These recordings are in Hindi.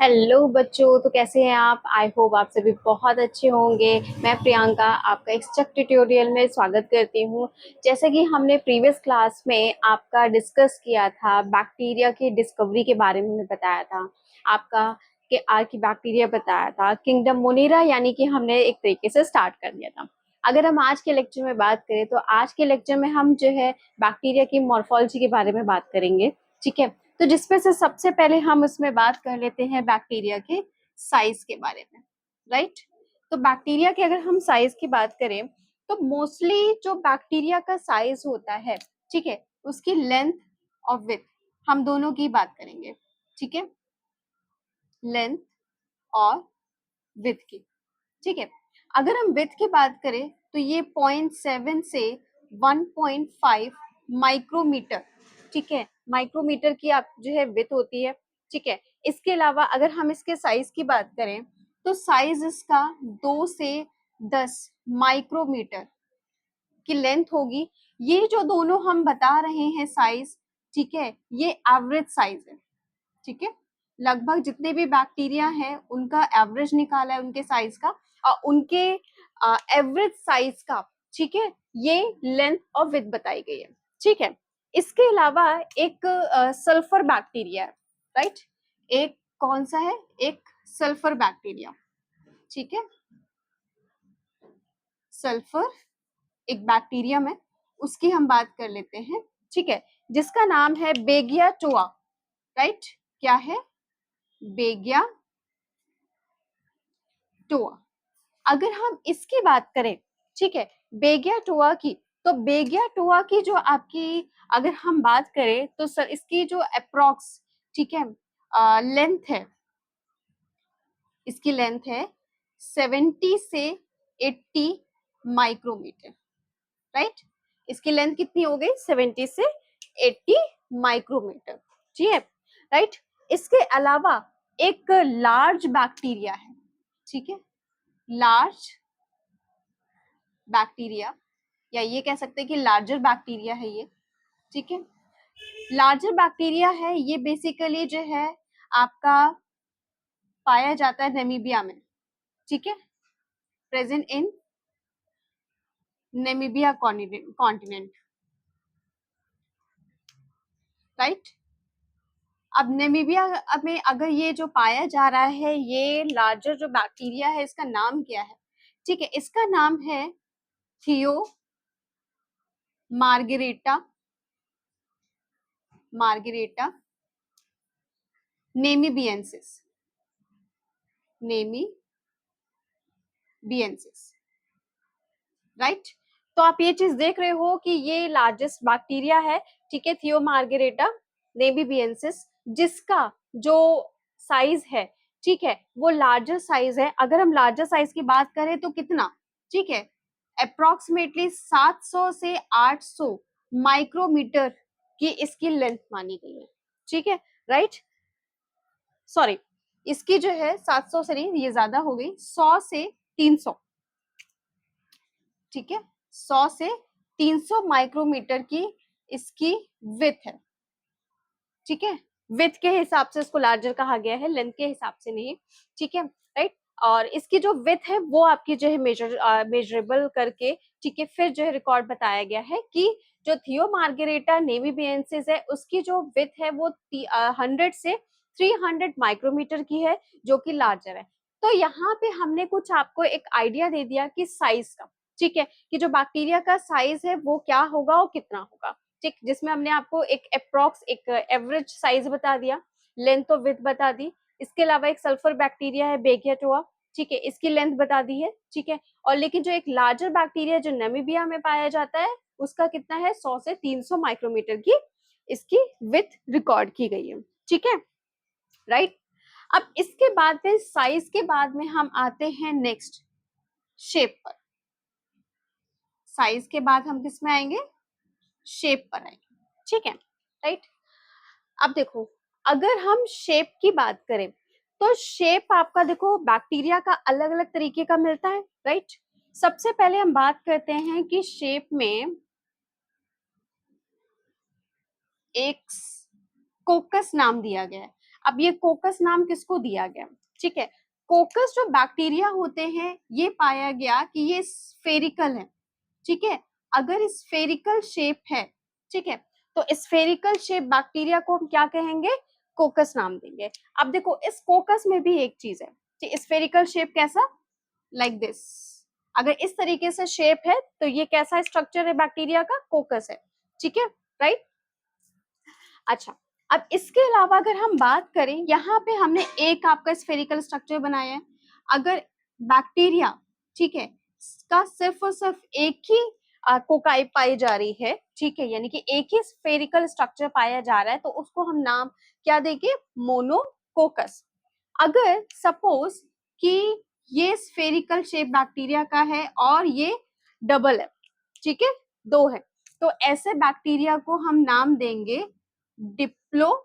हेलो बच्चों, तो कैसे हैं आप? आई होप आप सभी बहुत अच्छे होंगे। मैं प्रियंका आपका एक्स्ट्रक्ट ट्यूटोरियल में स्वागत करती हूँ। जैसे कि हमने प्रीवियस क्लास में आपका डिस्कस किया था, बैक्टीरिया की डिस्कवरी के बारे में बताया था आपका, कि आर्की बैक्टीरिया बताया था, किंगडम मोनेरा, यानी कि हमने एक तरीके से स्टार्ट कर दिया था। अगर हम आज के लेक्चर में बात करें तो आज के लेक्चर में हम जो है बैक्टीरिया की मॉर्फोलॉजी के बारे में बात करेंगे। ठीक है, तो जिसमें से सबसे पहले हम उसमें बात कर लेते हैं बैक्टीरिया के साइज के बारे में। राइट, तो बैक्टीरिया के अगर हम साइज की बात करें तो मोस्टली जो बैक्टीरिया का साइज होता है, ठीक है, उसकी लेंथ और विड्थ, हम दोनों की बात करेंगे। ठीक है, लेंथ और विड्थ की। ठीक है, अगर हम विड्थ की बात करें तो ये 0.7 से 1.5 माइक्रोमीटर, ठीक है, माइक्रोमीटर की आप जो है विड्थ होती है। ठीक है, इसके अलावा अगर हम इसके साइज की बात करें तो साइज इसका 2 से 10 माइक्रोमीटर की लेंथ होगी। ये जो दोनों हम बता रहे हैं साइज, ठीक है, ये एवरेज साइज है। ठीक है, लगभग जितने भी बैक्टीरिया हैं उनका एवरेज निकाला है उनके साइज का, और उनके एवरेज साइज का, ठीक है, ये लेंथ और विड्थ बताई गई है। ठीक है, इसके अलावा एक सल्फर बैक्टीरिया है। राइट, एक कौन सा है? एक सल्फर बैक्टीरिया। ठीक है, सल्फर एक बैक्टीरियम है, उसकी हम बात कर लेते हैं। ठीक है, जिसका नाम है बेगिया टोआ। राइट, क्या है? बेगिया टोआ। अगर हम इसकी बात करें, ठीक है, बेगिया टोआ की, तो बेगिया टोआ की जो आपकी अगर हम बात करें तो सर इसकी जो अप्रोक्स, ठीक है, लेंथ है, इसकी लेंथ है 70 से 80 माइक्रोमीटर। राइट, इसकी लेंथ कितनी हो गई? 70 से 80 माइक्रोमीटर। ठीक है, राइट। इसके अलावा एक लार्ज बैक्टीरिया है। ठीक है, लार्ज बैक्टीरिया, या ये कह सकते हैं कि लार्जर बैक्टीरिया है ये। ठीक है, लार्जर बैक्टीरिया है ये, बेसिकली जो है आपका पाया जाता है नेमीबिया में। ठीक है, present in Namibia continent. Right, अब नेमीबिया में अगर ये जो पाया जा रहा है, ये लार्जर जो बैक्टीरिया है, इसका नाम क्या है? ठीक है, इसका नाम है थियो मार्गेरेटा, मार्गेरेटा नेमीबियंसिस, नेमीबियंसिस। राइट, तो आप ये चीज देख रहे हो कि ये लार्जेस्ट बैक्टीरिया है। ठीक है, थियो मार्गेरेटा नेमीबियंसिस, जिसका जो साइज है, ठीक है, वो लार्जर साइज है। अगर हम लार्जर साइज की बात करें तो कितना? ठीक है, अप्रोक्सीमेटली 700 से 800 माइक्रोमीटर की इसकी लेंथ मानी गई है। ठीक है, राइट, सॉरी, इसकी जो है 700 से नहीं, ये ज्यादा हो गई, 100 से 300। ठीक है, 100 से 300 माइक्रोमीटर की इसकी विथ है। ठीक है, विथ के हिसाब से इसको लार्जर कहा गया है, लेंथ के हिसाब से नहीं। ठीक है, राइट, और इसकी जो विथ है वो आपकी जो है मेजरेबल करके, ठीक है, फिर जो है रिकॉर्ड बताया गया है कि जो थियो मार्गेरेटा नेमीबियंसिस है उसकी जो विथ है वो 100 से 300 माइक्रोमीटर की है, जो कि लार्जर है। तो यहाँ पे हमने कुछ आपको एक आइडिया दे दिया कि साइज का, ठीक है, कि जो बैक्टीरिया का साइज है वो क्या होगा और कितना होगा। ठीक, जिसमें हमने आपको एक अप्रोक्स, एक एवरेज साइज बता दिया, लेंथ और विड्थ बता दी। इसके अलावा एक सल्फर बैक्टीरिया है बेगियाटोआ, ठीक है, इसकी लेंथ बता दी है। ठीक है, और लेकिन जो एक लार्जर बैक्टीरिया जो नामीबिया में पाया जाता है, उसका कितना है? 100 से 300 माइक्रोमीटर की इसकी विड्थ रिकॉर्ड की गई है। ठीक है, राइट। अब इसके बाद में, साइज के बाद में हम आते हैं नेक्स्ट शेप पर। साइज के बाद हम किस में आएंगे? शेप पर आएंगे। ठीक है, राइट। अब देखो, अगर हम शेप की बात करें तो शेप आपका देखो बैक्टीरिया का अलग अलग तरीके का मिलता है। राइट, सबसे पहले हम बात करते हैं कि शेप में एक कोकस नाम दिया गया है। अब ये कोकस नाम किसको दिया गया, ठीक है। कोकस जो बैक्टीरिया होते हैं ये पाया गया कि ये स्फेरिकल है, ठीक है। अगर स्फेरिकल शेप है, ठीक है, तो स्फेरिकल शेप बैक्टीरिया को हम क्या कहेंगे, कोकस नाम देंगे। अब देखो इस कोकस में भी एक चीज है कि स्फेरिकल शेप कैसा, लाइक दिस। अगर इस तरीके से शेप है तो ये कैसा स्ट्रक्चर है बैक्टीरिया का, कोकस है, ठीक है, राइट। अच्छा, अब इसके अलावा अगर हम बात करें, यहाँ पे हमने एक आपका स्फेरिकल स्ट्रक्चर बनाया है। अगर बैक्टीरिया, ठीक है, का सिर्फ और सिर्फ एक ही कोकाई पाई जा रही है, ठीक है, यानी कि एक ही स्फेरिकल स्ट्रक्चर पाया जा रहा है, तो उसको हम नाम क्या देंगे, मोनोकोकस। अगर सपोज कि ये स्फेरिकल शेप बैक्टीरिया का है और ये डबल है, ठीक है, दो है, तो ऐसे बैक्टीरिया को हम नाम देंगे डिप्लोकोकस,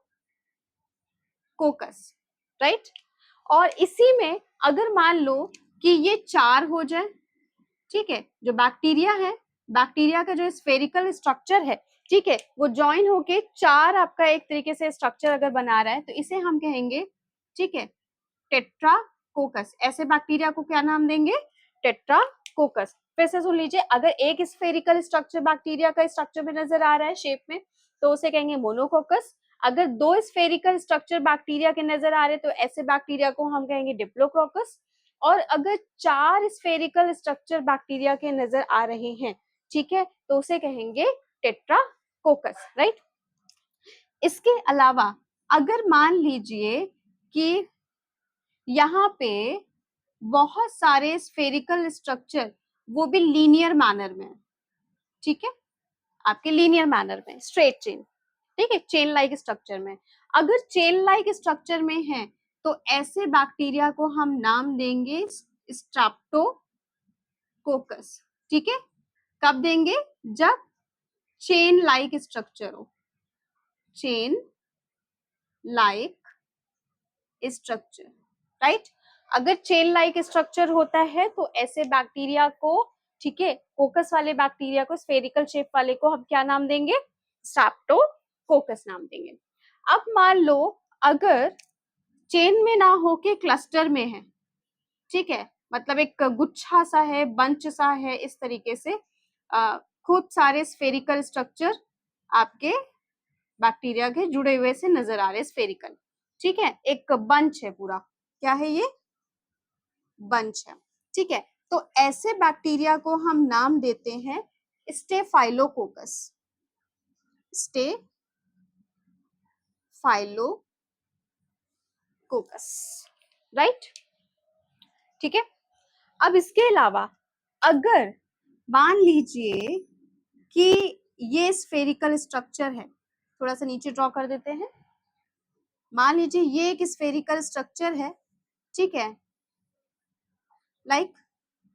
राइट। और इसी में अगर मान लो कि ये चार हो जाए, ठीक है, जो बैक्टीरिया है, बैक्टीरिया का जो स्फेरिकल स्ट्रक्चर है, ठीक है, वो ज्वाइन होके चार आपका एक तरीके से स्ट्रक्चर अगर बना रहा है, तो इसे हम कहेंगे, ठीक है, टेट्राकोकस। ऐसे बैक्टीरिया को क्या नाम देंगे, टेट्राकोकस। फिर से सुन लीजिए, अगर एक स्फेरिकल स्ट्रक्चर बैक्टीरिया का स्ट्रक्चर में नजर आ रहा है शेप में, तो उसे कहेंगे मोनोकोकस। अगर दो स्फेरिकल स्ट्रक्चर बैक्टीरिया के नजर आ रहे तो ऐसे बैक्टीरिया को हम कहेंगे डिप्लोकोकस। और अगर चार स्फेरिकल स्ट्रक्चर बैक्टीरिया के नजर आ रहे हैं, ठीक है, तो उसे कहेंगे टेट्राकोकस, राइट। इसके अलावा अगर मान लीजिए कि यहाँ पे बहुत सारे स्फेरिकल स्ट्रक्चर, वो भी लीनियर मैनर में, ठीक है, आपके लीनियर मैनर में, स्ट्रेट चेन, ठीक है, चेन लाइक स्ट्रक्चर में। अगर चेन लाइक स्ट्रक्चर में है तो ऐसे बैक्टीरिया को हम नाम देंगे स्ट्रेप्टोकोकस, ठीक है। कब देंगे, जब चेन लाइक स्ट्रक्चर हो, चेन लाइक स्ट्रक्चर, राइट। अगर चेन लाइक स्ट्रक्चर होता है तो ऐसे बैक्टीरिया को, ठीक है, कोकस वाले बैक्टीरिया को, स्फेरिकल शेप वाले को हम क्या नाम देंगे, स्ट्रेप्टोकोकस नाम देंगे। अब मान लो अगर चेन में ना होके क्लस्टर में है, ठीक है, मतलब एक गुच्छा सा है, बंच सा है, इस तरीके से खूब सारे स्फेरिकल स्ट्रक्चर आपके बैक्टीरिया के जुड़े हुए से नजर आ रहे, स्फेरिकल, ठीक है, एक बंच है पूरा, क्या है ये, बंच है, ठीक है। तो ऐसे बैक्टीरिया को हम नाम देते हैं स्टेफाइलोकोकस, स्टेफाइलोकोकस, राइट, ठीक है। अब इसके अलावा अगर मान लीजिए कि ये स्फेरिकल स्ट्रक्चर है, थोड़ा सा नीचे ड्रॉ कर देते हैं, मान लीजिए ये एक स्फेरिकल स्ट्रक्चर है, ठीक है, लाइक,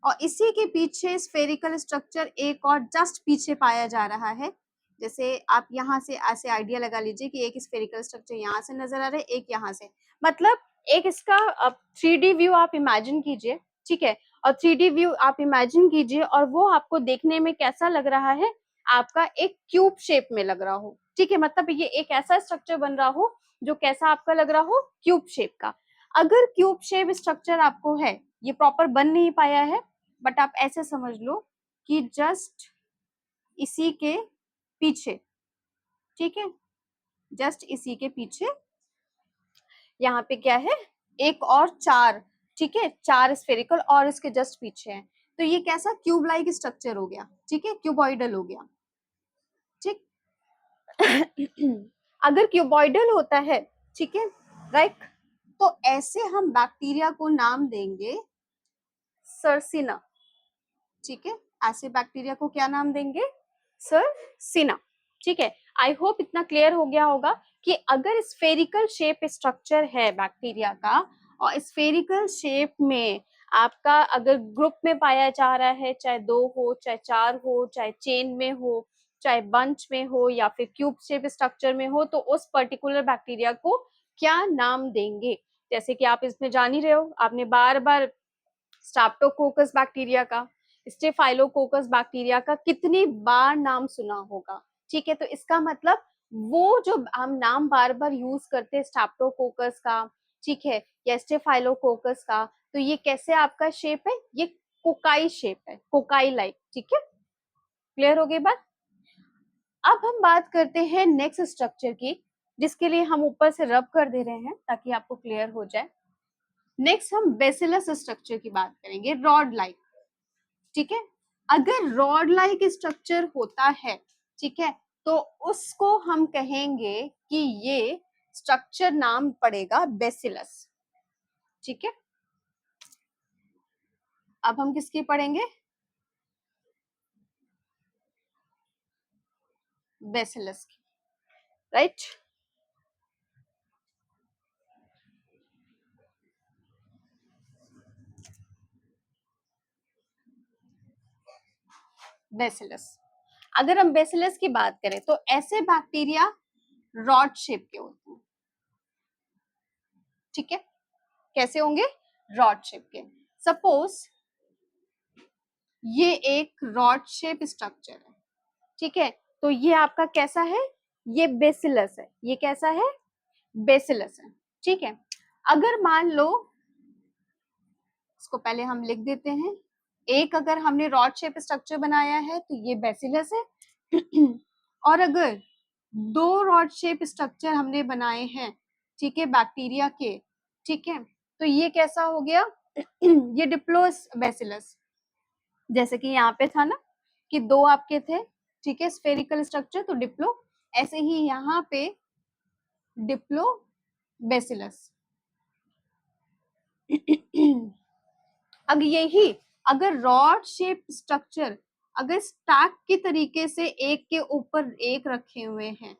और इसी के पीछे स्फेरिकल स्ट्रक्चर एक और जस्ट पीछे पाया जा रहा है। जैसे आप यहाँ से ऐसे आइडिया लगा लीजिए कि एक स्फेरिकल स्ट्रक्चर यहाँ से नजर आ रहा है, एक यहाँ से, मतलब एक इसका 3D व्यू आप इमेजिन कीजिए, ठीक है, और 3D व्यू आप इमेजिन कीजिए और वो आपको देखने में कैसा लग रहा है, आपका एक क्यूब शेप में लग रहा हो, ठीक है, मतलब ये एक ऐसा स्ट्रक्चर बन रहा हो जो कैसा आपका लग रहा हो, क्यूब शेप का। अगर क्यूब शेप स्ट्रक्चर आपको है, ये प्रॉपर बन नहीं पाया है, बट आप ऐसे समझ लो कि जस्ट इसी के पीछे, ठीक है, जस्ट इसी के पीछे यहाँ पे क्या है, एक और चार, ठीक है, चार स्फेरिकल और इसके जस्ट पीछे है, तो ये कैसा क्यूब लाइक स्ट्रक्चर हो गया, ठीक है, क्यूबॉइडल हो गया, ठीक। अगर क्यूबॉइडल होता है, ठीक है, राइट, तो ऐसे हम बैक्टीरिया को नाम देंगे सर्सिना, ठीक है, ऐसे बैक्टीरिया को क्या नाम देंगे, सर्सिना, ठीक है। आई होप इतना क्लियर हो गया होगा कि अगर स्फेरिकल शेप स्ट्रक्चर है बैक्टीरिया का और स्फेरिकल शेप में आपका अगर ग्रुप में पाया जा रहा है, चाहे दो हो, चाहे चार हो, चाहे चेन में हो, चाहे बंच में हो, या फिर क्यूब शेप स्ट्रक्चर में हो, तो उस पर्टिकुलर बैक्टीरिया को क्या नाम देंगे। जैसे कि आप इसमें जान ही रहे हो, आपने बार बार स्ट्रेप्टोकोकस बैक्टीरिया का, स्टेफाइलोकोकस बैक्टीरिया का कितनी बार नाम सुना होगा, ठीक है, तो इसका मतलब वो जो हम नाम बार बार यूज करते हैं स्ट्रेप्टोकोकस का, ठीक है, या स्टेफाइलोकोकस का, तो ये कैसे आपका शेप है, ये कोकाई शेप है, कोकाई लाइक, ठीक है, क्लियर हो गई बात। अब हम बात करते हैं नेक्स्ट स्ट्रक्चर की, जिसके लिए हम ऊपर से रब कर दे रहे हैं ताकि आपको क्लियर हो जाए। नेक्स्ट हम बेसिलस स्ट्रक्चर की बात करेंगे, रॉड लाइक, ठीक है। अगर रॉड लाइक स्ट्रक्चर होता है, ठीक है, तो उसको हम कहेंगे कि ये स्ट्रक्चर नाम पड़ेगा बेसिलस, ठीक है। अब हम किसकी पढ़ेंगे, बेसिलस की, राइट। बेसिलस, अगर हम बेसिलस की बात करें तो ऐसे बैक्टीरिया रॉड शेप के होते हैं, ठीक है, कैसे होंगे, रॉड शेप के। सपोज ये एक रॉड शेप स्ट्रक्चर है, ठीक है, तो ये आपका कैसा है, ये बेसिलस है, ये कैसा है, बेसिलस है, ठीक है। अगर मान लो, इसको पहले हम लिख देते हैं, एक अगर हमने रॉड शेप स्ट्रक्चर बनाया है तो ये बेसिलस है और अगर दो रॉड शेप स्ट्रक्चर हमने बनाए हैं, ठीक है, बैक्टीरिया के, ठीक है, तो ये कैसा हो गया ये डिप्लोस बेसिलस। जैसे कि यहाँ पे था ना कि दो आपके थे, ठीक है, स्फेरिकल स्ट्रक्चर, तो डिप्लो, ऐसे ही यहाँ पे डिप्लो बेसिलस अब यही, अगर रॉड शेप स्ट्रक्चर अगर स्टैक के तरीके से एक के ऊपर एक रखे हुए हैं,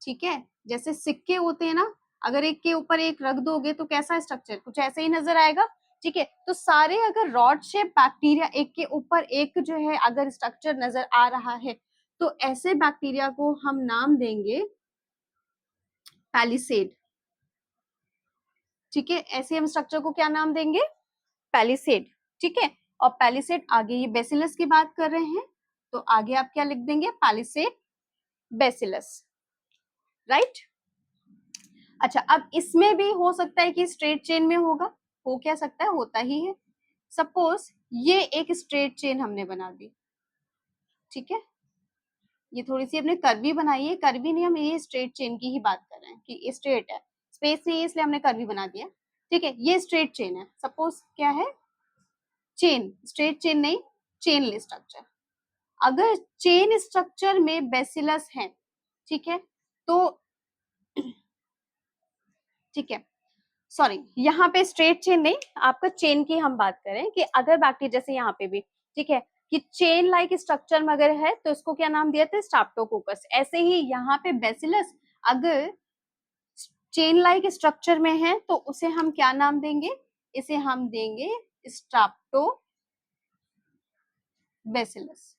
ठीक है, जैसे सिक्के होते हैं ना, अगर एक के ऊपर एक रख दोगे तो कैसा स्ट्रक्चर, कुछ ऐसे ही नजर आएगा, ठीक है। तो सारे अगर रॉड शेप बैक्टीरिया एक के ऊपर एक जो है अगर स्ट्रक्चर नजर आ रहा है, तो ऐसे बैक्टीरिया को हम नाम देंगे पैलिसेड, ठीक है, ऐसे हम स्ट्रक्चर को क्या नाम देंगे, पैलिसेड, ठीक है। और पैलिसेड आगे, ये बेसिलस की बात कर रहे हैं तो आगे आप क्या लिख देंगे, पैलिसेड बेसिलस, राइट। अच्छा, अब इसमें भी हो सकता है कि स्ट्रेट चेन में होगा, हो क्या सकता है, होता ही है। सपोज ये एक स्ट्रेट चेन हमने बना दी, ठीक है, ये थोड़ी सी अपने कर्वी बनाई है, कर्वी नहीं, हम ये स्ट्रेट चेन की ही बात कर रहे हैं कि ये स्ट्रेट है, स्पेस नहीं है इसलिए हमने कर्वी बना दिया, ठीक है, ये स्ट्रेट चेन है, सपोज क्या है, चेन, स्ट्रेट चेन नहीं, चेन स्ट्रक्चर। अगर चेन स्ट्रक्चर में बेसिलस है, ठीक है, तो ठीक है, सॉरी, यहाँ पे स्ट्रेट चेन नहीं, आपका चेन की हम बात करें कि अगर बैक्टीरिया जैसे यहाँ पे भी, ठीक है, कि चेन लाइक स्ट्रक्चर में अगर है तो इसको क्या नाम दिया था, स्ट्रेप्टोकोकस। ऐसे ही यहाँ पे बेसिलस अगर चेन लाइक स्ट्रक्चर में है तो उसे हम क्या नाम देंगे, इसे हम देंगे स्ट्रेप्टो बेसिलस।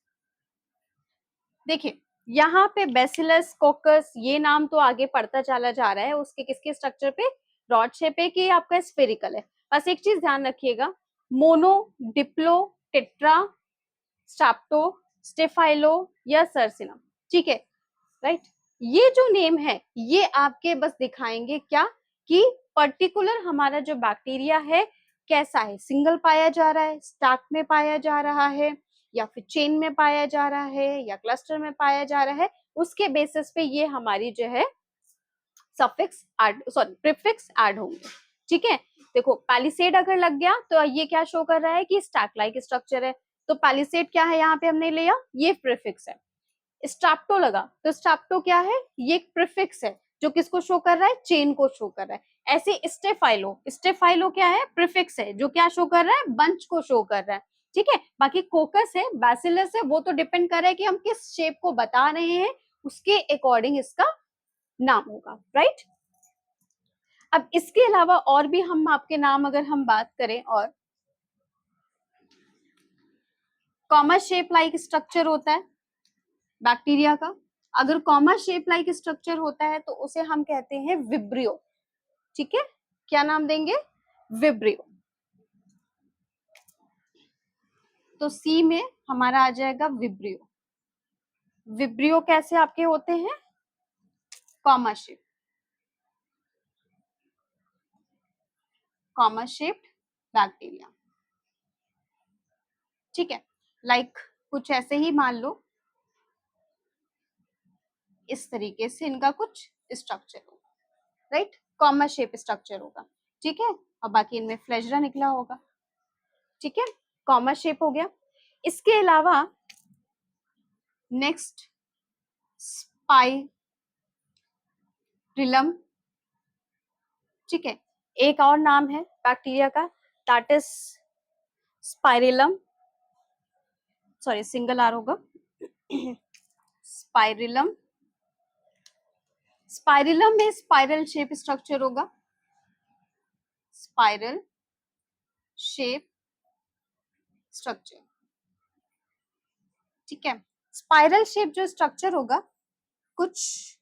देखिए यहाँ पे बेसिलस कोकस ये नाम तो आगे पढ़ता चला जा रहा है, उसके किसके स्ट्रक्चर पे, रॉड शेप है कि आपका स्फेरिकल है। बस एक चीज ध्यान रखिएगा, mono, Diplo, tetra, strepto, staphylo या सर्सिलम, ठीक है, राइट। ये जो नेम है ये आपके बस दिखाएंगे क्या, कि पर्टिकुलर हमारा जो बैक्टीरिया है कैसा है, सिंगल पाया जा रहा है, स्टैक में पाया जा रहा है, या फिर चेन में पाया जा रहा है, या क्लस्टर में पाया जा रहा है, उसके बेसिस पे ये हमारी जो है suffix add, sorry prefix add होंगे, ठीक है। देखो पैलिसेड अगर लग गया तो ये क्या शो कर रहा है कि स्टैक लाइक स्ट्रक्चर है, तो पैलिसेड क्या है, यहाँ पे हमने लिया ये प्रीफिक्स है। स्ट्रैप्टो लगा तो स्ट्रैप्टो क्या है, ये एक प्रीफिक्स है जो किसको शो कर रहा है, चेन को शो कर रहा है। ऐसे स्टेफाइलो, स्टेफाइलो क्या है, प्रीफिक्स है जो क्या शो कर रहा है, बंच को शो कर रहा है, ठीक है। बाकी कोकस है, बैसिलस है, वो तो डिपेंड कर रहा है कि हम किस शेप को बता रहे हैं, उसके अकॉर्डिंग इसका नाम होगा, राइट। अब इसके अलावा और भी हम आपके नाम अगर हम बात करें, और कॉमा शेप लाइक स्ट्रक्चर होता है बैक्टीरिया का, अगर कॉमा शेप लाइक स्ट्रक्चर होता है तो उसे हम कहते हैं विब्रियो, ठीक है, क्या नाम देंगे, विब्रियो। तो सी में हमारा आ जाएगा विब्रियो। विब्रियो कैसे आपके होते हैं, comma shape, comma shaped bacteria, ठीक है। लाइक कुछ ऐसे ही मान लो, इस तरीके से इनका कुछ स्ट्रक्चर होगा, राइट, कॉमा शेप स्ट्रक्चर होगा, ठीक है। और बाकी इनमें फ्लैजिला निकला होगा, ठीक है, कॉमा शेप हो गया। इसके अलावा नेक्स्ट स्पाइरिलम, ठीक है, एक और नाम है बैक्टीरिया का, that is spirillum, sorry single R होगा, स्पाइरिलम। स्पाइरिलम में स्पाइरल शेप स्ट्रक्चर होगा, स्पाइरल शेप स्ट्रक्चर, ठीक है। स्पाइरल शेप जो स्ट्रक्चर होगा कुछ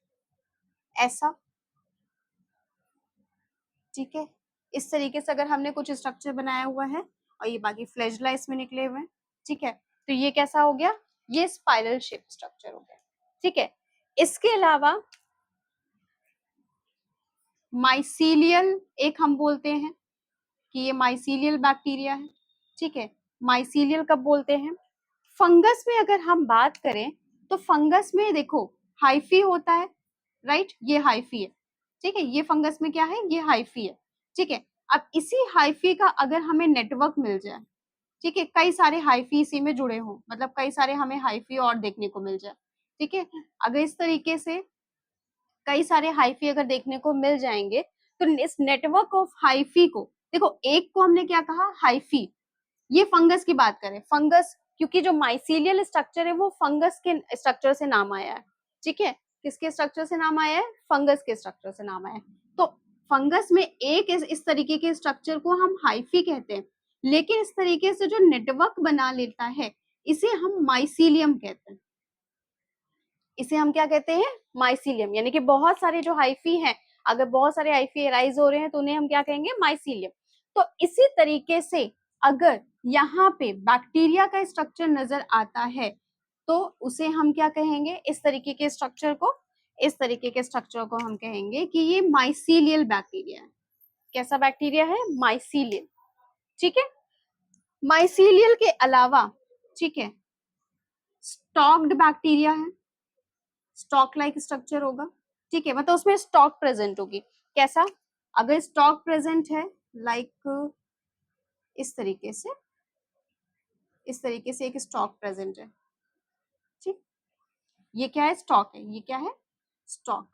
ऐसा, ठीक है, इस तरीके से अगर हमने कुछ स्ट्रक्चर बनाया हुआ है और ये बाकी फ्लैजिला इसमें निकले हुए हैं, ठीक है, तो ये कैसा हो गया, ये स्पाइरल शेप स्ट्रक्चर हो गया, ठीक है। इसके अलावा माइसीलियल एक हम बोलते हैं कि ये माइसीलियल बैक्टीरिया है, ठीक है, माइसीलियल कब बोलते हैं, फंगस में अगर हम बात करें तो फंगस में देखो हाइफी होता है, राइट, ये हाइफी है, ठीक है, ये फंगस में क्या है, ये हाइफी है, ठीक है। अब इसी हाइफी का अगर हमें नेटवर्क मिल जाए, ठीक है, कई सारे हाइफी इसी में जुड़े हों, मतलब कई सारे हमें हाइफी और देखने को मिल जाए, ठीक है, अगर इस तरीके से कई सारे हाइफी अगर देखने को मिल जाएंगे तो इस नेटवर्क ऑफ हाइफी को देखो, एक को हमने क्या कहा, हाइफी, ये फंगस की बात करें, फंगस क्योंकि जो माइसीलियल स्ट्रक्चर है वो फंगस के स्ट्रक्चर से नाम आया है, ठीक है, किसके स्ट्रक्चर से नाम आया है, फंगस के स्ट्रक्चर से नाम आया है। तो फंगस में एक इस तरीके के स्ट्रक्चर को हम हाइफी कहते हैं, लेकिन इस तरीके से जो नेटवर्क बना लेता है इसे हम माइसीलियम कहते हैं, इसे हम क्या कहते हैं, माइसीलियम, यानी कि बहुत सारे जो हाइफी हैं, अगर बहुत सारे हाइफी एराइज हो रहे हैं तो उन्हें हम क्या कहेंगे, माइसीलियम। तो इसी तरीके से अगर यहाँ पे बैक्टीरिया का स्ट्रक्चर नजर आता है तो उसे हम क्या कहेंगे, इस तरीके के स्ट्रक्चर को, इस तरीके के स्ट्रक्चर को हम कहेंगे कि ये माइसीलियल बैक्टीरिया है। कैसा बैक्टीरिया है, माइसीलियल, ठीक है। माइसीलियल के अलावा, ठीक है, स्टॉक्ड बैक्टीरिया है, स्टॉक लाइक स्ट्रक्चर होगा, ठीक है, मतलब उसमें स्टॉक प्रेजेंट होगी, कैसा, अगर स्टॉक प्रेजेंट है लाइक इस तरीके से, इस तरीके से एक स्टॉक प्रेजेंट है, ठीक, ये क्या है, स्टॉक है, ये क्या है, स्टॉक।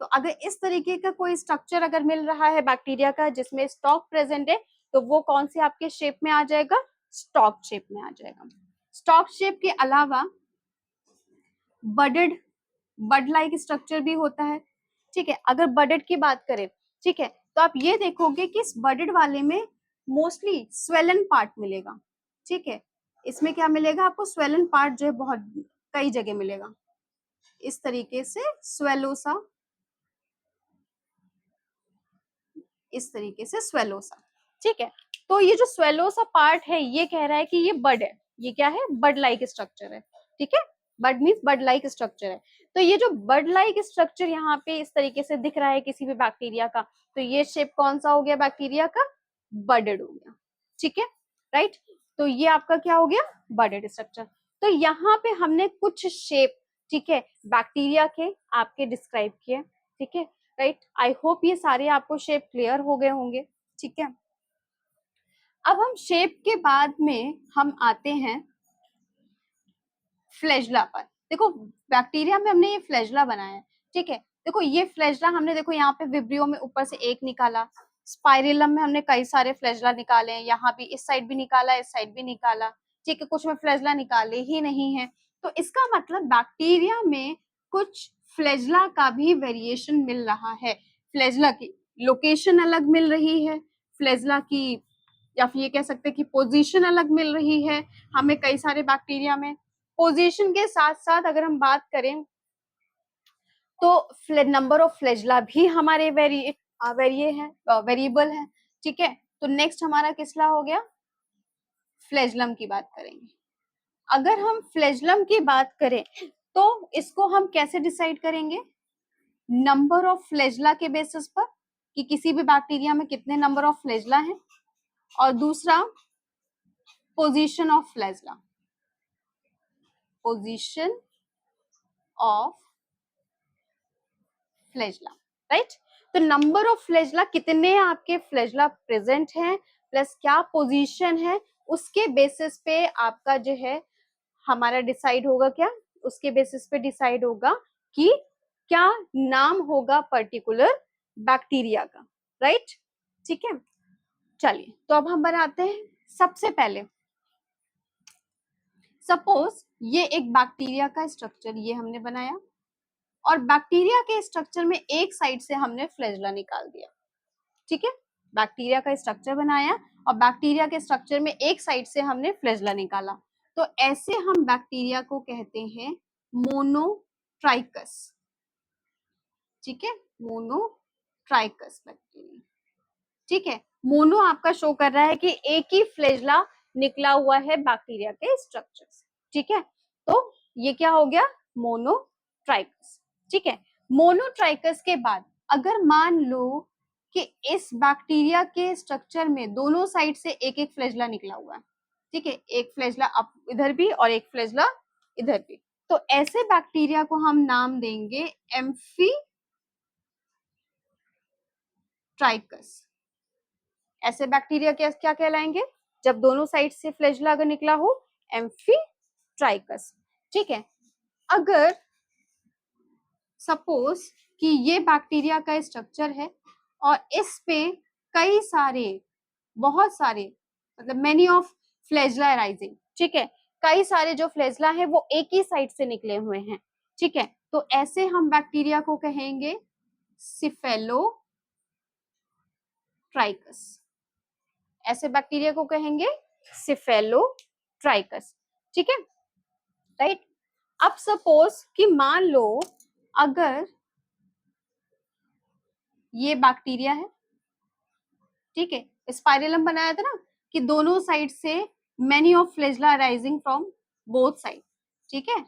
तो अगर इस तरीके का कोई स्ट्रक्चर अगर मिल रहा है बैक्टीरिया का जिसमें स्टॉक प्रेजेंट है तो वो कौन से आपके शेप में आ जाएगा, स्टॉक शेप में आ जाएगा। स्टॉक शेप के अलावा बडेड, बड लाइक स्ट्रक्चर भी होता है, ठीक है, अगर बडेड की बात करें, ठीक है, तो आप ये देखोगे कि इस बडेड वाले में मोस्टली स्वेलन पार्ट मिलेगा, ठीक है, इसमें क्या मिलेगा आपको, स्वेलन पार्ट जो है बहुत कई जगह मिलेगा, इस तरीके से स्वेलोसा, इस तरीके से स्वेलोसा, ठीक है। तो ये जो स्वेलोसा पार्ट है ये कह रहा है कि ये बड है, ये क्या है, बड लाइक स्ट्रक्चर है, ठीक है, बड मीन्स बड लाइक स्ट्रक्चर है। तो ये जो बड लाइक स्ट्रक्चर यहाँ पे इस तरीके से दिख रहा है किसी भी बैक्टीरिया का, तो ये शेप कौन सा हो गया बैक्टीरिया का, बडेड हो गया, ठीक है, राइट। तो ये आपका क्या हो गया, बडेड स्ट्रक्चर। तो यहाँ पे हमने कुछ शेप, ठीक है, बैक्टीरिया के आपके डिस्क्राइब किए, ठीक है, राइट। आई होप ये सारे आपको शेप क्लियर हो गए होंगे, ठीक है। अब हम शेप के बाद में हम आते हैं फ्लैजिला पर। देखो बैक्टीरिया में हमने ये फ्लैजिला बनाया है, ठीक है, देखो ये फ्लैजिला हमने देखो यहाँ पे विब्रियो में ऊपर से एक निकाला, स्पाइरिलम में हमने कई सारे फ्लैजिला निकाले हैं, यहाँ भी इस साइड भी निकाला, इस साइड भी निकाला, ठीक है, कुछ में फ्लैजिला निकाले ही नहीं है। तो इसका मतलब बैक्टीरिया में कुछ फ्लैजिला का भी वेरिएशन मिल रहा है, फ्लैजिला की लोकेशन अलग मिल रही है, फ्लैजिला की या फिर ये कह सकते हैं कि पोजीशन अलग मिल रही है हमें कई सारे बैक्टीरिया में। पोजीशन के साथ साथ अगर हम बात करें तो नंबर ऑफ फ्लैजिला भी हमारे वेरिएबल है, ठीक है। तो नेक्स्ट हमारा किसला हो गया, फ्लैजिलम की बात करेंगे। अगर हम फ्लैजिलम की बात करें तो इसको हम कैसे डिसाइड करेंगे, नंबर ऑफ फ्लैजेला के बेसिस पर कि किसी भी बैक्टीरिया में कितने नंबर ऑफ फ्लैजेला हैं, और दूसरा position of flagella, position of flagella, right. तो नंबर ऑफ फ्लैजेला, कितने आपके फ्लैजेला प्रेजेंट हैं प्लस क्या पोजीशन है, उसके बेसिस पे आपका जो है हमारा डिसाइड होगा क्या, उसके बेसिस पे डिसाइड होगा कि क्या नाम होगा पर्टिकुलर बैक्टीरिया का, राइट। ठीक है, चलिए तो अब हम बनाते हैं। सबसे पहले सपोज ये एक बैक्टीरिया का स्ट्रक्चर ये हमने बनाया, और बैक्टीरिया के स्ट्रक्चर में एक साइड से हमने फ्लैजेला निकाल दिया। ठीक है, बैक्टीरिया का स्ट्रक्चर बनाया और बैक्टीरिया के स्ट्रक्चर में एक साइड से हमने फ्लैजेला निकाला, तो ऐसे हम बैक्टीरिया को कहते हैं मोनोट्राइकस। ठीक है, मोनोट्राइकस बैक्टीरिया। ठीक है, मोनो आपका शो कर रहा है कि एक ही फ्लैजेला निकला हुआ है बैक्टीरिया के स्ट्रक्चर से। ठीक है, तो ये क्या हो गया, मोनोट्राइकस। ठीक है, मोनोट्राइकस के बाद अगर मान लो कि इस बैक्टीरिया के स्ट्रक्चर में दोनों साइड से एक एक फ्लैजेला निकला हुआ है, ठीक है, एक फ्लैजेला अप इधर भी और एक फ्लैजेला इधर भी, तो ऐसे बैक्टीरिया को हम नाम देंगे एम्फीट्राइकस। ऐसे बैक्टीरिया क्या क्या कहलाएंगे, जब दोनों साइड से फ्लैजेला अगर निकला हो, एम्फीट्राइकस। ठीक है, अगर सपोज कि ये बैक्टीरिया का स्ट्रक्चर है और इस पे कई सारे, बहुत सारे, मतलब मेनी ऑफ फ्लैजेला राइजिंग, ठीक है, कई सारे जो फ्लैजेला है वो एक ही साइड से निकले हुए हैं। ठीक है, तो ऐसे हम बैक्टीरिया को कहेंगे सिफेलोट्राइकस। ऐसे बैक्टीरिया को कहेंगे सिफेलोट्राइकस। ठीक है, राइट। अब सपोज कि मान लो अगर ये बैक्टीरिया है, ठीक है, स्पाइरलम बनाया था ना कि दोनों साइड से many of flagella rising from both side. ठीक है,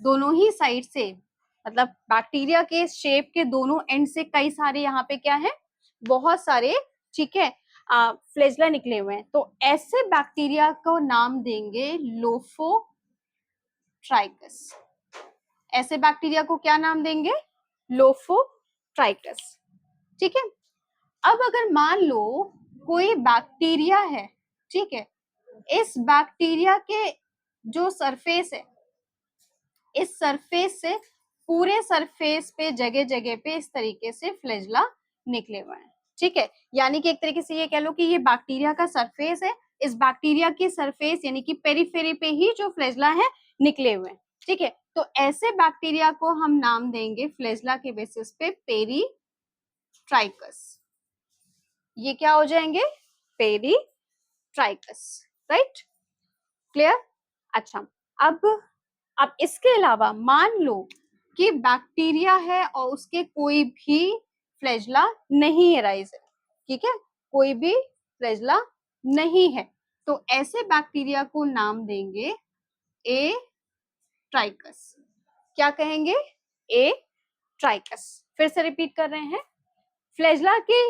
दोनों ही साइड से, मतलब बैक्टीरिया के शेप के दोनों एंड से कई सारे यहाँ पे क्या है, बहुत सारे, ठीक है, फ्लैजेला निकले हुए हैं, तो ऐसे बैक्टीरिया को नाम देंगे लोफोट्राइकस। ऐसे बैक्टीरिया को क्या नाम देंगे, लोफोट्राइकस। ठीक है, अब अगर मान लो कोई बैक्टीरिया है, ठीक है, इस बैक्टीरिया के जो सरफेस है, इस सरफेस से पूरे सरफेस पे जगह जगह पे इस तरीके से फ्लैजेला निकले हुए हैं। ठीक है, यानी कि एक तरीके से ये कह लो कि ये बैक्टीरिया का सरफेस है, इस बैक्टीरिया की सरफेस यानी कि पेरिफेरी पे ही जो फ्लैजेला है निकले हुए हैं। ठीक है, तो ऐसे बैक्टीरिया को हम नाम देंगे फ्लैजेला के बेसिस पे पेरीट्राइकस। ये क्या हो जाएंगे, पेरीट्राइकस, राइट, क्लियर। अच्छा, अब इसके अलावा मान लो कि बैक्टीरिया है और उसके कोई भी फ्लैजेला नहीं है राइज है, ठीक है, कोई भी फ्लैजेला नहीं है, तो ऐसे बैक्टीरिया को नाम देंगे ए ट्राइकस। क्या कहेंगे, ए ट्राइकस। फिर से रिपीट कर रहे हैं, फ्लैजेला के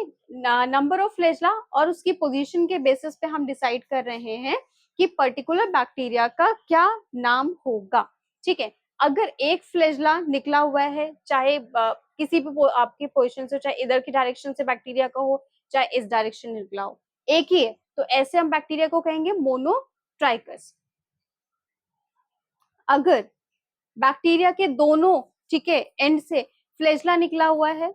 नंबर ऑफ फ्लैजेला और उसकी पोजीशन के बेसिस पे हम डिसाइड कर रहे हैं कि पर्टिकुलर बैक्टीरिया का क्या नाम होगा। ठीक है, अगर एक फ्लैजेला निकला हुआ है, चाहे किसी भी आपकी पोजीशन से, चाहे इधर की डायरेक्शन से बैक्टीरिया का हो, चाहे इस डायरेक्शन निकला हो, एक ही है, तो ऐसे हम बैक्टीरिया को कहेंगे मोनोट्राइकस। अगर बैक्टीरिया के दोनों, ठीक है, एंड से फ्लैजेला निकला हुआ है,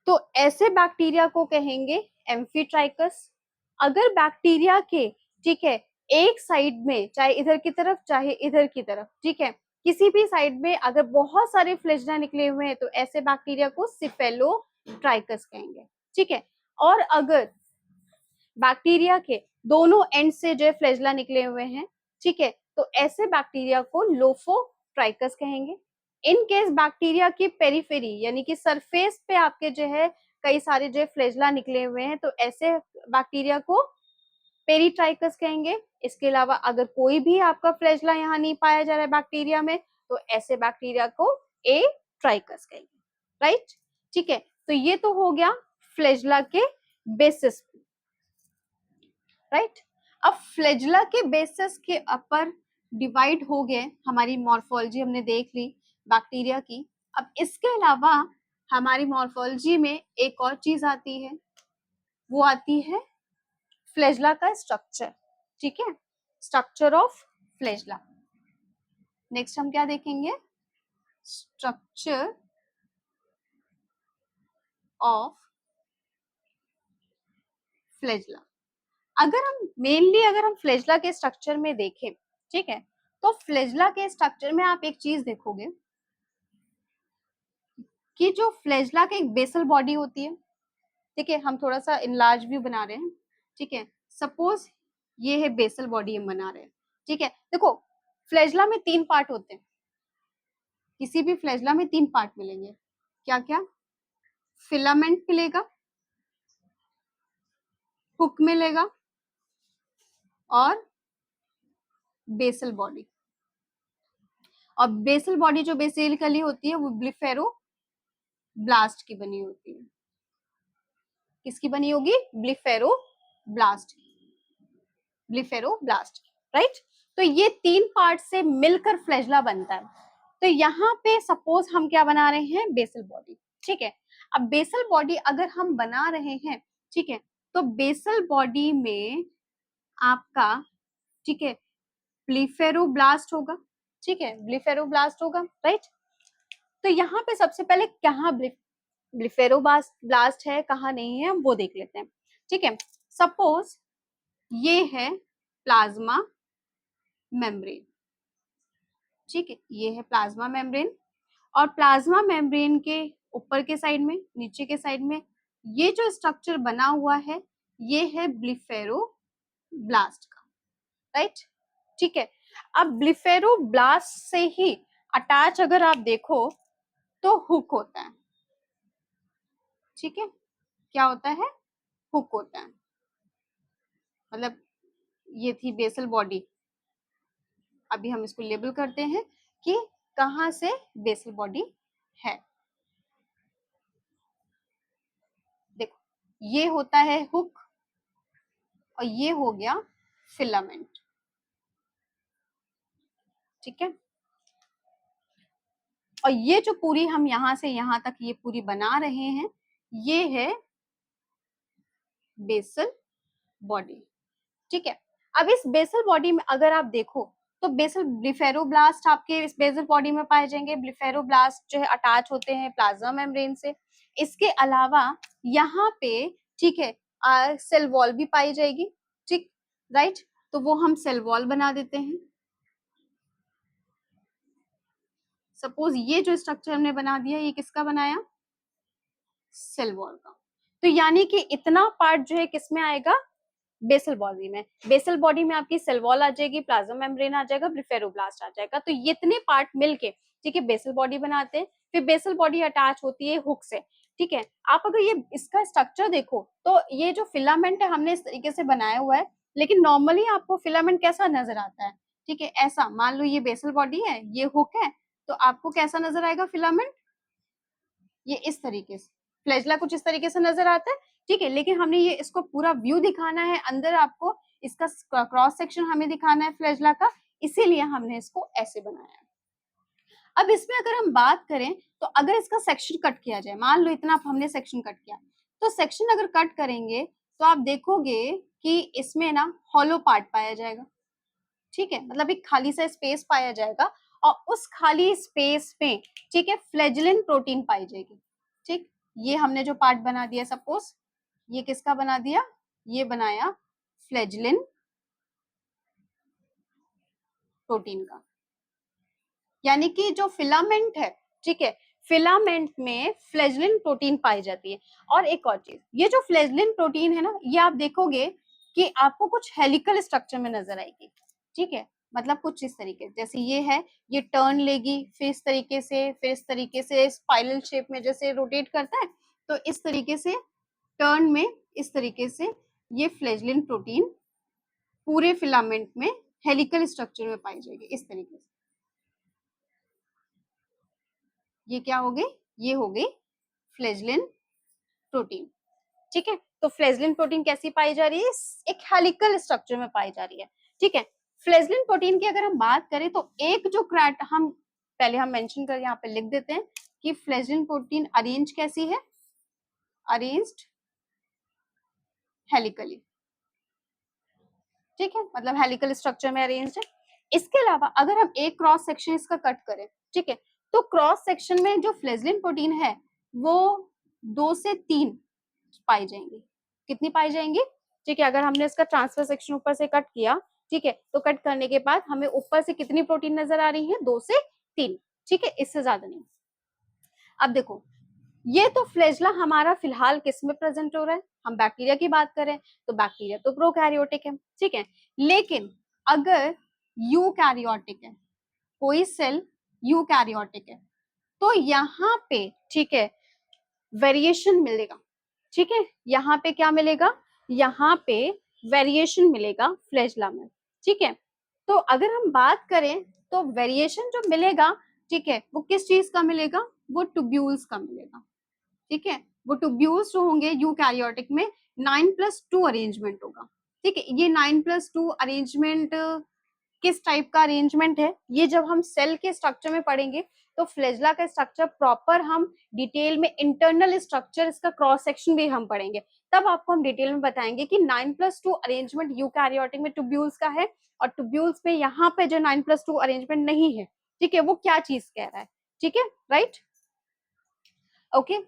तो ऐसे बैक्टीरिया को कहेंगे एम्फीट्राइकस। अगर बैक्टीरिया के, ठीक है, एक साइड में, चाहे इधर की तरफ चाहे इधर की तरफ, ठीक है, किसी भी साइड में अगर बहुत सारे फ्लैजेला निकले हुए हैं, तो ऐसे बैक्टीरिया को सिफेलोट्राइकस कहेंगे। ठीक है, और अगर बैक्टीरिया के दोनों एंड से जो फ्लैजेला निकले हुए हैं, ठीक है, तो ऐसे बैक्टीरिया को लोफोट्राइकस कहेंगे। इन केस बैक्टीरिया की पेरिफेरी यानी कि सरफेस पे आपके जो है कई सारे जो फ्लैजेला निकले हुए हैं, तो ऐसे बैक्टीरिया को पेरीट्राइकस कहेंगे। इसके अलावा अगर कोई भी आपका फ्लैजेला यहाँ नहीं पाया जा रहा है बैक्टीरिया में, तो ऐसे बैक्टीरिया को ए ट्राइकस कहेंगे, राइट। ठीक है, तो ये तो हो गया फ्लैजेला के बेसिस, राइट। अब फ्लैजेला के बेसिस के अपर डिवाइड हो गए, हमारी मॉर्फोलॉजी हमने देख ली बैक्टीरिया की। अब इसके अलावा हमारी मॉर्फोलॉजी में एक और चीज आती है, वो आती है फ्लैजेला का स्ट्रक्चर। ठीक है, स्ट्रक्चर ऑफ फ्लैजेला। नेक्स्ट हम क्या देखेंगे, स्ट्रक्चर ऑफ फ्लैजेला। अगर हम फ्लैजेला के स्ट्रक्चर में देखें, ठीक है, तो फ्लैजेला के स्ट्रक्चर में आप एक चीज देखोगे कि जो फ्लैजेला का एक बेसल बॉडी होती है, ठीक है, हम थोड़ा सा इनलार्ज व्यू बना रहे हैं, ठीक है। सपोज ये है बेसल बॉडी हम बना रहे हैं, ठीक है। देखो फ्लैजेला में 3 पार्ट होते हैं, किसी भी फ्लैजेला में 3 पार्ट मिलेंगे। क्या क्या? फिलामेंट मिलेगा, हुक मिलेगा और बेसल बॉडी। और बेसल बॉडी जो बेसिकली होती है वो ब्लिफेरो ब्लास्ट की बनी होती है। किसकी बनी होगी? ब्लिफेरो ब्लास्ट, ब्लिफेरो ब्लास्ट, राइट। तो ये 3 पार्ट से मिलकर फ्लैजेला बनता है। तो यहाँ पे सपोज हम क्या बना रहे हैं, बेसल बॉडी, ठीक है। अब बेसल बॉडी अगर हम बना रहे हैं, ठीक है, तो बेसल बॉडी में आपका, ठीक है, ब्लिफेरोब्लास्ट होगा, ठीक है, ब्लिफेरोब्लास्ट होगा, राइट। तो यहाँ पे सबसे पहले कहाँ ब्लिफेरोब्लास्ट है, कहाँ नहीं है, हम वो देख लेते हैं, ठीक है। सपोज ये है प्लाज्मा मेम्ब्रेन, ठीक है, ये है प्लाज्मा मेम्ब्रेन। और प्लाज्मा मेम्ब्रेन के ऊपर के साइड में, नीचे के साइड में ये जो स्ट्रक्चर बना हुआ है, ये है ब्लिफेरोब्लास्ट का, राइट। ठीक है, अब ब्लिफेरोब्लास्ट से ही अटैच अगर आप देखो तो हुक होता है, ठीक है। क्या होता है? हुक होता है। मतलब ये थी बेसल बॉडी, अभी हम इसको लेबल करते हैं कि कहां से बेसल बॉडी है। देखो ये होता है हुक और ये हो गया फिलामेंट, ठीक है। और ये जो पूरी हम यहां से यहां तक ये पूरी बना रहे हैं, ये है बेसल बॉडी, ठीक है। अब इस बेसल बॉडी में अगर आप देखो तो बेसल ब्लिफेरोब्लास्ट आपके इस बेसल बॉडी में पाए जाएंगे। ब्लिफेरोब्लास्ट जो है अटैच होते हैं प्लाज्मा मेम्ब्रेन से। इसके अलावा यहाँ पे, ठीक है, सेल वॉल भी पाई जाएगी, ठीक, राइट। तो वो हम सेल वॉल बना देते हैं। सपोज ये जो स्ट्रक्चर हमने बना दिया, ये किसका बनाया? सेल वॉल का। तो यानी कि इतना पार्ट जो है किसमें आएगा? बेसल बॉडी में। बेसल बॉडी में आपकी सेल वॉल आ जाएगी, प्लाज्मा मेम्ब्रेन आ जाएगा, ब्लिफेरोब्लास्ट आ जाएगा। तो ये इतने पार्ट मिलके, ठीक है, बेसल बॉडी बनाते हैं। फिर बेसल बॉडी अटैच होती है हुक से, ठीक है। आप अगर ये इसका स्ट्रक्चर देखो तो ये जो फिलामेंट है हमने इस तरीके से बनाया हुआ है, लेकिन नॉर्मली आपको फिलामेंट कैसा नजर आता है? ठीक है, ऐसा मान लो ये बेसल बॉडी है, ये हुक है, तो आपको कैसा नजर आएगा फिलामेंट? ये इस तरीके से। फ्लैजेला कुछ इस तरीके से नजर आता है, ठीक है। लेकिन हमने ये इसको पूरा व्यू दिखाना है, अंदर आपको इसका क्रॉस सेक्शन हमें दिखाना है फ्लैजेला का, इसीलिए हमने इसको ऐसे बनाया है। अब इसमें अगर हम बात करें तो अगर इसका सेक्शन कट किया जाए, मान लो इतना हमने सेक्शन कट किया, तो सेक्शन अगर कट करेंगे तो आप देखोगे कि इसमें ना हॉलो पार्ट पाया जाएगा, ठीक है, मतलब एक खाली सा स्पेस पाया जाएगा। और उस खाली स्पेस में, ठीक है, फ्लैजेलिन प्रोटीन पाई जाएगी, ठीक। ये हमने जो पार्ट बना दिया, सपोज ये किसका बना दिया? ये बनाया फ्लैजेलिन प्रोटीन का। यानी कि जो फिलामेंट है, ठीक है, फिलामेंट में फ्लैजेलिन प्रोटीन पाई जाती है। और एक और चीज, ये जो फ्लैजेलिन प्रोटीन है ना, ये आप देखोगे कि आपको कुछ हेलिकल स्ट्रक्चर में नजर आएगी, ठीक है। मतलब कुछ इस तरीके, जैसे ये है, ये टर्न लेगी, फिर इस तरीके से, फिर इस तरीके से स्पाइरल शेप में जैसे रोटेट करता है, तो इस तरीके से टर्न में, इस तरीके से ये फ्लैजेलिन प्रोटीन पूरे फिलामेंट में हेलिकल स्ट्रक्चर में पाई जाएगी, इस तरीके से। ये क्या हो गई, ये हो गई फ्लैजेलन प्रोटीन। ठीक है, तो फ्लैजेलन प्रोटीन कैसी पाई जा रही है, एक हेलिकल स्ट्रक्चर में पाई जा रही है। ठीक है, फ्लैजेलन प्रोटीन की अगर हम बात करें तो एक जो हम पहले हम मेंशन कर यहाँ पे लिख देते हैं कि फ्लैजेलन प्रोटीन अरेंज कैसी है, अरेंज्ड हेलिकली। ठीक है, मतलब हेलिकल स्ट्रक्चर में अरेंज्ड है। इसके अलावा अगर हम एक क्रॉस सेक्शन इसका कट करें, ठीक है, तो क्रॉस सेक्शन में जो फ्लैजेलन प्रोटीन है वो 2 से 3 पाई जाएंगी। कितनी पाई जाएंगी, ठीक है, अगर हमने इसका ट्रांसफर सेक्शन ऊपर से कट किया, ठीक है, तो कट करने के बाद हमें ऊपर से कितनी प्रोटीन नजर आ रही है, 2 से 3। ठीक है, इससे ज्यादा नहीं। अब देखो, ये तो फ्लैजेला हमारा फिलहाल किस में प्रेजेंट हो रहा है, हम बैक्टीरिया की बात करें तो बैक्टीरिया तो प्रोकैरियोटिक है। ठीक है, लेकिन अगर यूकैरियोटिक है, कोई सेल यूकैरियोटिक है, तो यहाँ पे, ठीक है, वेरिएशन मिलेगा। ठीक है, यहाँ पे क्या मिलेगा, यहाँ पे वेरिएशन मिलेगा फ्लैजेला में। ठीक है, तो अगर हम बात करें तो वेरिएशन जो मिलेगा, ठीक है, वो किस चीज का मिलेगा, वो ट्यूब्यूल्स का मिलेगा। ठीक है, वो ट्यूब्यूल्स जो होंगे यूकैरियोटिक में 9+2 अरेंजमेंट होगा। ठीक है, ये 9+2 अरेंजमेंट किस टाइप का अरेंजमेंट है, ये जब हम सेल के स्ट्रक्चर में पढ़ेंगे तो फ्लैजेला का स्ट्रक्चर प्रॉपर हम डिटेल में, इंटरनल स्ट्रक्चर, इसका क्रॉस सेक्शन भी हम पढ़ेंगे, तब आपको हम डिटेल में बताएंगे कि 9+2 अरेंजमेंट यूकैरियोटिक में ट्यूब्यूल्स का है और ट्यूब्यूल्स में यहाँ पे जो 9+2 अरेंजमेंट नहीं है, ठीक है, वो क्या चीज कह रहा है। ठीक है, राइट, ओके।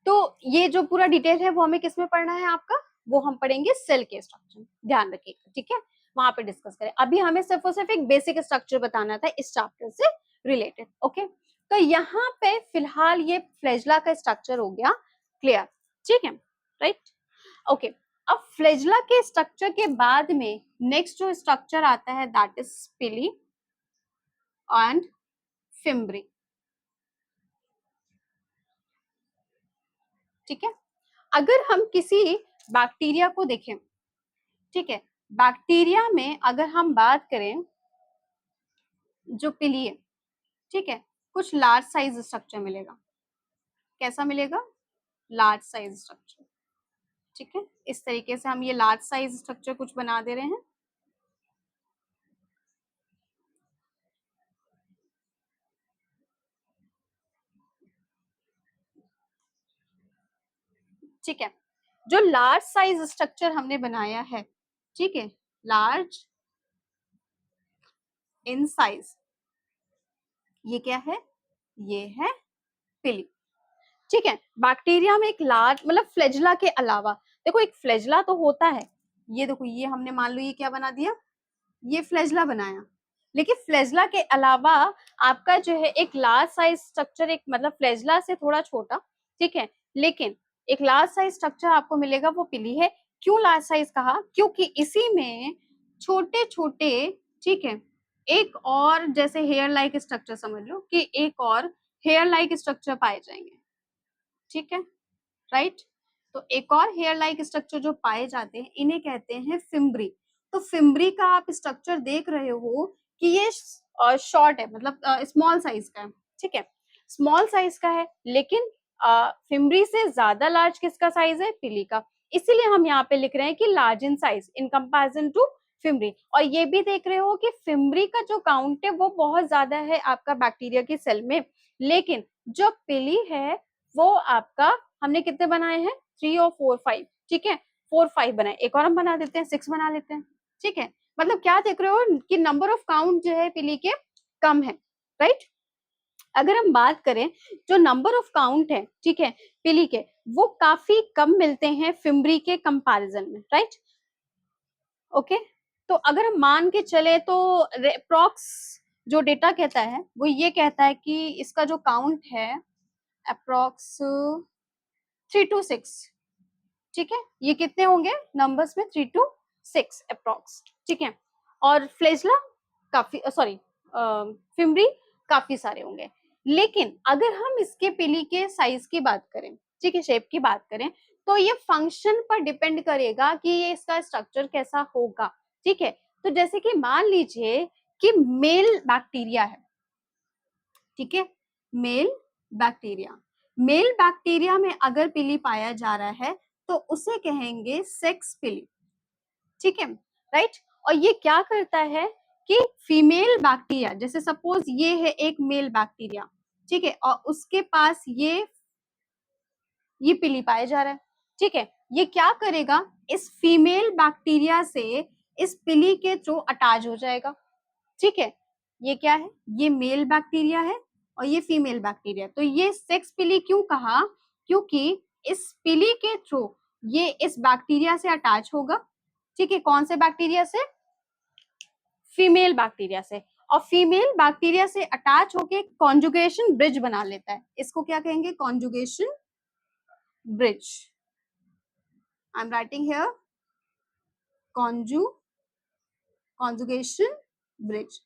तो ये जो पूरा डिटेल है वो हमें किस में पढ़ना है आपका, वो हम पढ़ेंगे सेल के स्ट्रक्चर, ध्यान रखिएगा। ठीक है, वहां पे डिस्कस करें, अभी हमें सिर्फ और सिर्फ एक बेसिक स्ट्रक्चर बताना था इस चैप्टर से रिलेटेड। ओके, तो यहाँ पे फिलहाल ये फ्लैजेला का स्ट्रक्चर हो गया क्लियर। ठीक है, राइट, ओके। अब फ्लैजेला के स्ट्रक्चर के बाद में नेक्स्ट जो स्ट्रक्चर आता है दैट इज पिली एंड फिम्ब्री। ठीक है, अगर हम किसी बैक्टीरिया को देखें, ठीक है, बैक्टीरिया में अगर हम बात करें जो पिली है, ठीक है, कुछ लार्ज साइज स्ट्रक्चर मिलेगा। कैसा मिलेगा, लार्ज साइज स्ट्रक्चर। ठीक है, इस तरीके से हम ये लार्ज साइज स्ट्रक्चर कुछ बना दे रहे हैं। ठीक है, जो लार्ज साइज स्ट्रक्चर हमने बनाया है, ठीक है, लार्ज इन साइज, ये क्या है, ये है पिली। ठीक है, बैक्टीरिया में एक लार्ज, मतलब फ्लैजेला के अलावा, देखो एक फ्लैजेला तो होता है, ये देखो, ये हमने मान लो ये क्या बना दिया, ये फ्लैजेला बनाया, लेकिन फ्लैजेला के अलावा आपका जो है एक लार्ज साइज स्ट्रक्चर, एक मतलब फ्लैजेला से थोड़ा छोटा, ठीक है, लेकिन एक लार्ज साइज स्ट्रक्चर आपको मिलेगा, वो पिली है। क्यों लार्ज साइज कहा, क्योंकि इसी में छोटे छोटे, ठीक है, एक और जैसे हेयर लाइक स्ट्रक्चर समझ लो कि एक और हेयर लाइक स्ट्रक्चर पाए जाएंगे। ठीक है, राइट, तो एक और हेयर लाइक स्ट्रक्चर जो पाए जाते हैं इन्हें कहते हैं फिम्ब्री। तो फिम्ब्री का आप स्ट्रक्चर देख रहे हो कि ये शॉर्ट है, मतलब स्मॉल साइज का है। ठीक है, स्मॉल साइज का है, लेकिन फिम्ब्री से ज्यादा लार्ज किसका साइज है, पिली का। इसीलिए हम यहाँ पे लिख रहे हैं कि large in size in comparison to fimbriae. और ये भी देख रहे हो कि फिम्ब्री का जो काउंट है वो बहुत ज्यादा है आपका बैक्टीरिया की सेल में, लेकिन जो पिली है वो आपका, हमने कितने बनाए हैं, 3 और 4 5। ठीक है, 4 5 बनाए, एक और हम बना देते हैं, 6 बना लेते हैं। ठीक है, मतलब क्या देख रहे हो कि नंबर ऑफ काउंट जो है पिली के कम है, राइट। अगर हम बात करें जो नंबर ऑफ काउंट है, ठीक है, पिली के, वो काफी कम मिलते हैं फिम्ब्री के कंपैरिजन में, राइट, ओके। तो अगर हम मान के चले तो अप्रॉक्स जो डेटा कहता है वो ये कहता है कि इसका जो काउंट है अप्रॉक्स 3 to 6। ठीक है, ये कितने होंगे नंबर्स में, 3 to 6 अप्रॉक्स। ठीक है, और फ्लैजेला काफी, सॉरी, फिम्ब्री काफी सारे होंगे। लेकिन अगर हम इसके पिली के साइज की बात करें, ठीक है, शेप की बात करें, तो ये फंक्शन पर डिपेंड करेगा कि ये इसका स्ट्रक्चर कैसा होगा। ठीक है, तो जैसे कि मान लीजिए कि मेल बैक्टीरिया है, ठीक है, मेल बैक्टीरिया। मेल बैक्टीरिया में अगर पिली पाया जा रहा है तो उसे कहेंगे सेक्स पिली, ठीक है, राइट। और ये क्या करता है कि फीमेल बैक्टीरिया, जैसे सपोज ये है एक मेल बैक्टीरिया, ठीक है, और उसके पास ये पिली पाया जा रहा है, ठीक है, ये क्या करेगा, इस फीमेल बैक्टीरिया से इस पिली के थ्रू अटैच हो जाएगा, ठीक है। ये क्या है, ये मेल बैक्टीरिया है और ये फीमेल बैक्टीरिया। तो ये सेक्स पिली क्यों कहा, क्योंकि इस पिली के थ्रू ये इस बैक्टीरिया से अटैच होगा, ठीक है। कौन से बैक्टीरिया से, फीमेल बैक्टीरिया से। और फीमेल बैक्टीरिया से अटैच होके कॉन्जुगेशन ब्रिज बना लेता है, इसको क्या कहेंगे, conjugation bridge. I am writing here conjugation bridge,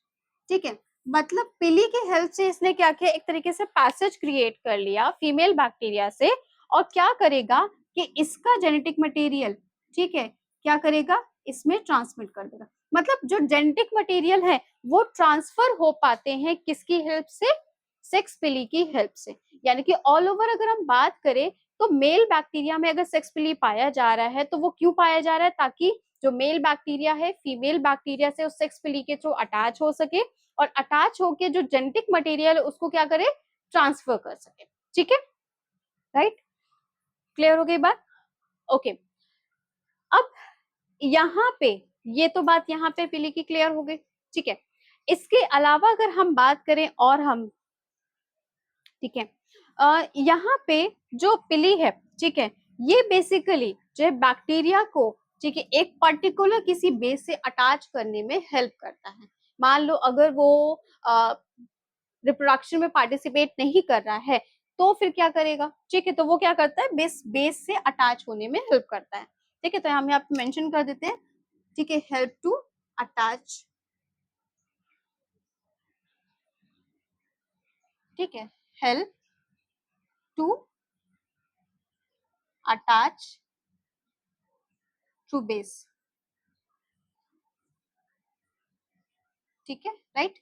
ठीक है। मतलब पिली की हेल्प से इसने क्या किया, एक तरीके से पैसेज क्रिएट कर लिया फीमेल बैक्टीरिया से, और क्या करेगा कि इसका जेनेटिक मटेरियल, ठीक है, क्या करेगा, इसमें ट्रांसमिट कर देगा। मतलब जो जेनेटिक मटेरियल है वो ट्रांसफर हो पाते हैं किसकी हेल्प से, सेक्स पिली की हेल्प से। यानी कि ऑल ओवर अगर हम बात करें तो मेल बैक्टीरिया में अगर सेक्स पिली पाया जा रहा है तो वो क्यों पाया जा रहा है, ताकि जो मेल बैक्टीरिया है फीमेल बैक्टीरिया से उस सेक्स पिली के थ्रू अटैच हो सके, और अटैच होके जो जेनेटिक मटेरियल है उसको क्या करे, ट्रांसफर कर सके, ठीक है, राइट। क्लियर हो गई बात, ओके। अब यहाँ पे ये तो बात यहाँ पे पिली की क्लियर हो गई, ठीक है। इसके अलावा अगर हम बात करें और हम, ठीक है, यहाँ पे जो पिली है, ठीक है, ये बेसिकली जो है बैक्टीरिया को, ठीक है, एक पर्टिकुलर किसी बेस से अटैच करने में हेल्प करता है। मान लो अगर वो रिप्रोडक्शन में पार्टिसिपेट नहीं कर रहा है तो फिर क्या करेगा, ठीक है, तो वो क्या करता है, बेस से अटैच होने में हेल्प करता है, ठीक है। तो हम यहाँ पे मेंशन कर देते हैं, ठीक है, हेल्प टू अटैच, ठीक है, help to attach to base, ठीक है, राइट।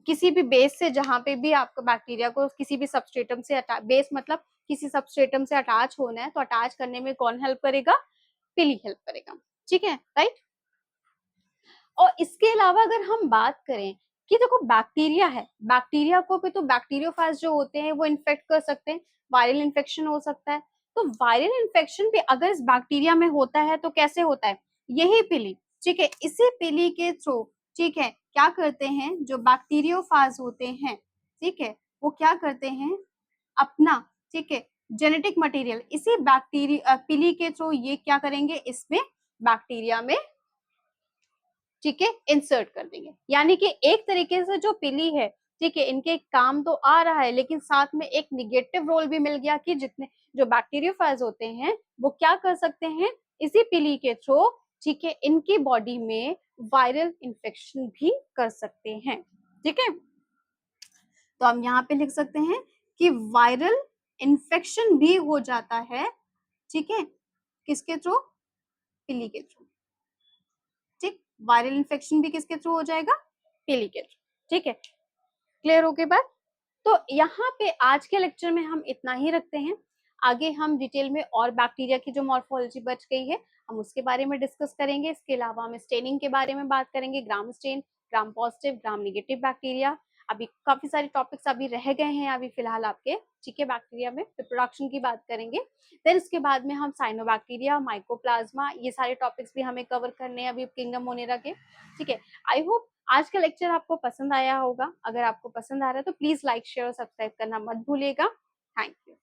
किसी भी बेस से, जहां पे भी आपका बैक्टीरिया को किसी भी सबस्ट्रेटम से बेस मतलब किसी सबस्ट्रेटम से अटैच होना है तो अटैच करने में कौन हेल्प करेगा, पिली हेल्प करेगा, ठीक है, राइट। और इसके अलावा अगर हम बात करें कि देखो बैक्टीरिया है, बैक्टीरिया को भी तो बैक्टीरियोफाज जो होते हैं वो इन्फेक्ट कर सकते हैं, वायरल इन्फेक्शन हो सकता है। तो वायरल इन्फेक्शन भी अगर इस बैक्टीरिया में होता है तो कैसे होता है, यही पिली, ठीक है, इसी पिली के थ्रू, ठीक है, क्या करते हैं जो बैक्टीरियोफाज होते हैं, ठीक है, वो क्या करते हैं अपना, ठीक है, जेनेटिक मटेरियल इसी बैक्टीरिया पिली के थ्रू ये क्या करेंगे, इसमें बैक्टीरिया में, ठीक है, इंसर्ट कर देंगे। यानी कि एक तरीके से जो पिली है, ठीक है, इनके काम तो आ रहा है लेकिन साथ में एक निगेटिव रोल भी मिल गया कि जितने जो बैक्टीरियोफाज होते हैं वो क्या कर सकते हैं, इसी पिली के थ्रू, ठीक है, इनकी बॉडी में वायरल इन्फेक्शन भी कर सकते हैं, ठीक है। तो हम यहाँ पे लिख सकते हैं कि वायरल इन्फेक्शन भी हो जाता है, ठीक है, किसके थ्रू, पिली के थ्रू, ठीक, वायरल इन्फेक्शन भी किसके थ्रू हो जाएगा, पिली के थ्रू, ठीक है। क्लियर हो गई बात। तो यहाँ पे आज के लेक्चर में हम इतना ही रखते हैं, आगे हम डिटेल में और बैक्टीरिया की जो मॉर्फोलॉजी बच गई है हम उसके बारे में डिस्कस करेंगे। इसके अलावा हम स्टेनिंग के बारे में बात करेंगे, Gram stain, Gram positive, Gram negative bacteria. अभी काफी सारे टॉपिक्स अभी रह गए हैं अभी फिलहाल आपके, ठीक है, बैक्टीरिया में रिप्रोडक्शन की बात करेंगे। देन उसके बाद में हम साइनोबैक्टीरिया, माइकोप्लाज्मा, ये सारे टॉपिक्स भी हमें कवर करने हैं अभी किंगडम मोनेरा के, ठीक है। आई होप आज का लेक्चर आपको पसंद आया होगा। अगर आपको पसंद आ रहा है तो प्लीज लाइक शेयर और सब्सक्राइब करना मत भूलिएगा। Thank you.